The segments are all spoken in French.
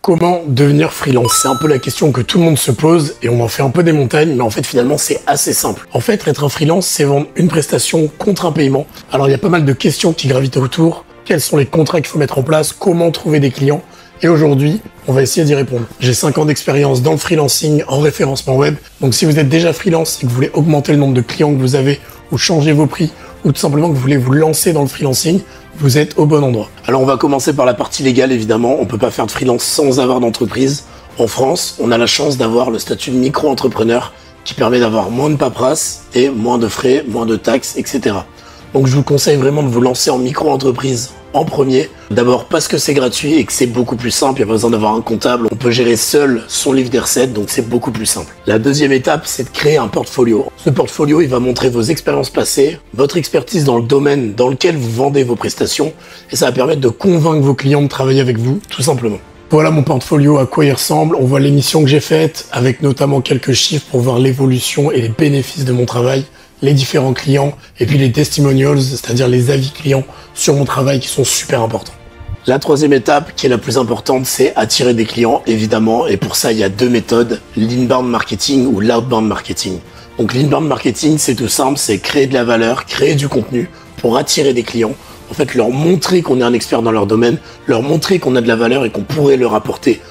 Comment devenir freelance? C'est un peu la question que tout le monde se pose et on en fait un peu des montagnes, mais en fait finalement c'est assez simple. En fait, être un freelance, c'est vendre une prestation contre un paiement. Alors il y a pas mal de questions qui gravitent autour. Quels sont les contrats qu'il faut mettre en place? Comment trouver des clients? Et aujourd'hui, on va essayer d'y répondre. J'ai 5 ans d'expérience dans le freelancing en référencement web. Donc si vous êtes déjà freelance et que vous voulez augmenter le nombre de clients que vous avez ou changer vos prix ou tout simplement que vous voulez vous lancer dans le freelancing, vous êtes au bon endroit. Alors on va commencer par la partie légale évidemment. On peut pas faire de freelance sans avoir d'entreprise. En France, on a la chance d'avoir le statut de micro-entrepreneur qui permet d'avoir moins de paperasse et moins de frais, moins de taxes, etc. Donc je vous conseille vraiment de vous lancer en micro-entreprise en premier. D'abord parce que c'est gratuit et que c'est beaucoup plus simple, il n'y a pas besoin d'avoir un comptable. On peut gérer seul son livre des recettes, donc c'est beaucoup plus simple. La deuxième étape, c'est de créer un portfolio. Ce portfolio, il va montrer vos expériences passées, votre expertise dans le domaine dans lequel vous vendez vos prestations et ça va permettre de convaincre vos clients de travailler avec vous, tout simplement. Voilà mon portfolio, à quoi il ressemble. On voit l'émission que j'ai faite avec notamment quelques chiffres pour voir l'évolution et les bénéfices de mon travail, les différents clients et puis les testimonials, c'est-à-dire les avis clients sur mon travail qui sont super importants. La troisième étape, qui est la plus importante, c'est attirer des clients, évidemment. Et pour ça, il y a deux méthodes, l'inbound marketing ou l'outbound marketing. Donc l'inbound marketing, c'est tout simple, c'est créer de la valeur, créer du contenu pour attirer des clients. En fait, leur montrer qu'on est un expert dans leur domaine, leur montrer qu'on a de la valeur et qu'on pourrait leur apporter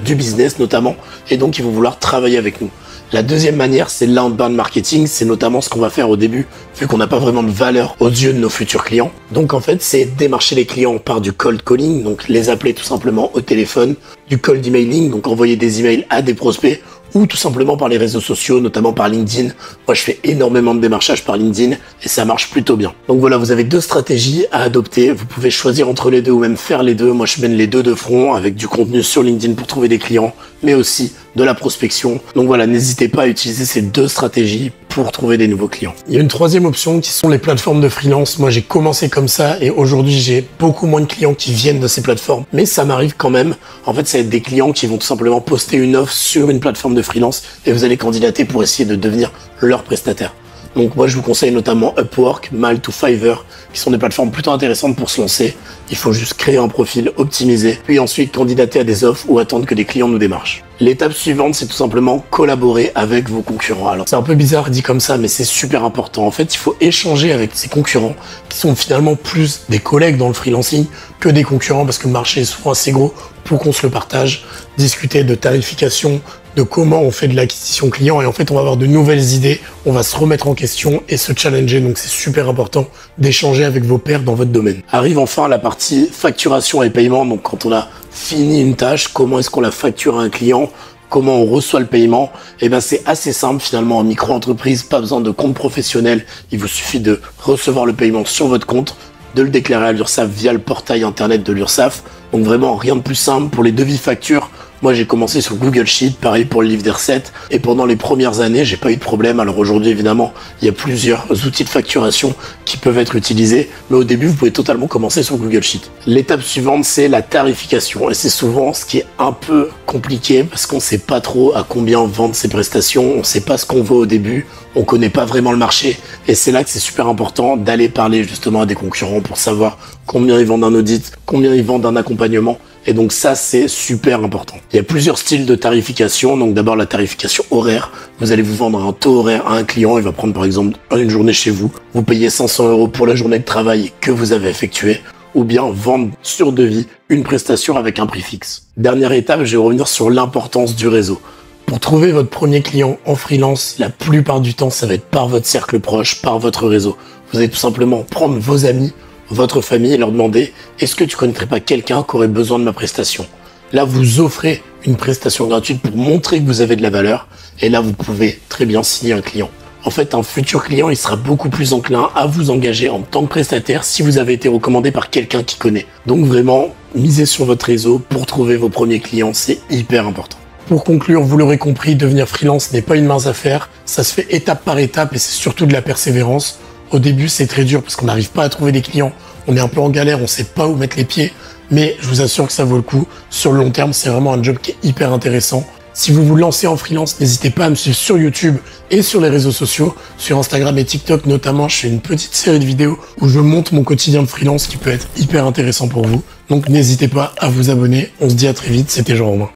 du business notamment. Et donc, ils vont vouloir travailler avec nous. La deuxième manière, c'est l'outbound marketing. C'est notamment ce qu'on va faire au début, vu qu'on n'a pas vraiment de valeur aux yeux de nos futurs clients. Donc en fait, c'est démarcher les clients par du cold calling, donc les appeler tout simplement au téléphone, du cold emailing, donc envoyer des emails à des prospects, ou tout simplement par les réseaux sociaux, notamment par LinkedIn. Moi, je fais énormément de démarchage par LinkedIn et ça marche plutôt bien. Donc voilà, vous avez deux stratégies à adopter. Vous pouvez choisir entre les deux ou même faire les deux. Moi, je mène les deux de front avec du contenu sur LinkedIn pour trouver des clients, mais aussi de la prospection. Donc voilà, n'hésitez pas à utiliser ces deux stratégies pour trouver des nouveaux clients. Il y a une troisième option qui sont les plateformes de freelance. Moi, j'ai commencé comme ça et aujourd'hui, j'ai beaucoup moins de clients qui viennent de ces plateformes, mais ça m'arrive quand même. En fait, ça va être des clients qui vont tout simplement poster une offre sur une plateforme de freelance et vous allez candidater pour essayer de devenir leur prestataire. Donc moi, je vous conseille notamment Upwork, Malt ou Fiverr, qui sont des plateformes plutôt intéressantes pour se lancer. Il faut juste créer un profil optimisé, puis ensuite candidater à des offres ou attendre que des clients nous démarchent. L'étape suivante, c'est tout simplement collaborer avec vos concurrents. Alors c'est un peu bizarre dit comme ça, mais c'est super important. En fait, il faut échanger avec ses concurrents, qui sont finalement plus des collègues dans le freelancing que des concurrents, parce que le marché est souvent assez gros pour qu'on se le partage. Discuter de tarification, de comment on fait de l'acquisition client et en fait on va avoir de nouvelles idées, on va se remettre en question et se challenger, donc c'est super important d'échanger avec vos pairs dans votre domaine. Arrive enfin la partie facturation et paiement, donc quand on a fini une tâche, comment est-ce qu'on la facture à un client, comment on reçoit le paiement, et ben c'est assez simple finalement en micro-entreprise, pas besoin de compte professionnel, il vous suffit de recevoir le paiement sur votre compte, de le déclarer à l'URSSAF via le portail internet de l'URSSAF, donc vraiment rien de plus simple. Pour les devis factures, moi, j'ai commencé sur Google Sheet, pareil pour le livre des recettes. Et pendant les premières années, j'ai pas eu de problème. Alors aujourd'hui, évidemment, il y a plusieurs outils de facturation qui peuvent être utilisés. Mais au début, vous pouvez totalement commencer sur Google Sheet. L'étape suivante, c'est la tarification. Et c'est souvent ce qui est un peu compliqué parce qu'on sait pas trop à combien vendre ses prestations. On sait pas ce qu'on veut au début. On connaît pas vraiment le marché. Et c'est là que c'est super important d'aller parler justement à des concurrents pour savoir combien ils vendent un audit, combien ils vendent un accompagnement. Et donc ça, c'est super important. Il y a plusieurs styles de tarification. Donc d'abord la tarification horaire. Vous allez vous vendre un taux horaire à un client. Il va prendre par exemple une journée chez vous. Vous payez 500 € pour la journée de travail que vous avez effectuée. Ou bien vendre sur devis une prestation avec un prix fixe. Dernière étape, je vais revenir sur l'importance du réseau. Pour trouver votre premier client en freelance, la plupart du temps, ça va être par votre cercle proche, par votre réseau. Vous allez tout simplement prendre vos amis, votre famille et leur demander « Est-ce que tu connaîtrais pas quelqu'un qui aurait besoin de ma prestation ?» Là, vous offrez une prestation gratuite pour montrer que vous avez de la valeur et là, vous pouvez très bien signer un client. En fait, un futur client, il sera beaucoup plus enclin à vous engager en tant que prestataire si vous avez été recommandé par quelqu'un qui connaît. Donc vraiment, misez sur votre réseau pour trouver vos premiers clients, c'est hyper important. Pour conclure, vous l'aurez compris, devenir freelance n'est pas une mince affaire. Ça se fait étape par étape et c'est surtout de la persévérance. Au début, c'est très dur parce qu'on n'arrive pas à trouver des clients. On est un peu en galère, on ne sait pas où mettre les pieds. Mais je vous assure que ça vaut le coup. Sur le long terme, c'est vraiment un job qui est hyper intéressant. Si vous vous lancez en freelance, n'hésitez pas à me suivre sur YouTube et sur les réseaux sociaux. Sur Instagram et TikTok notamment, je fais une petite série de vidéos où je montre mon quotidien de freelance qui peut être hyper intéressant pour vous. Donc n'hésitez pas à vous abonner. On se dit à très vite, c'était Jean-Romain.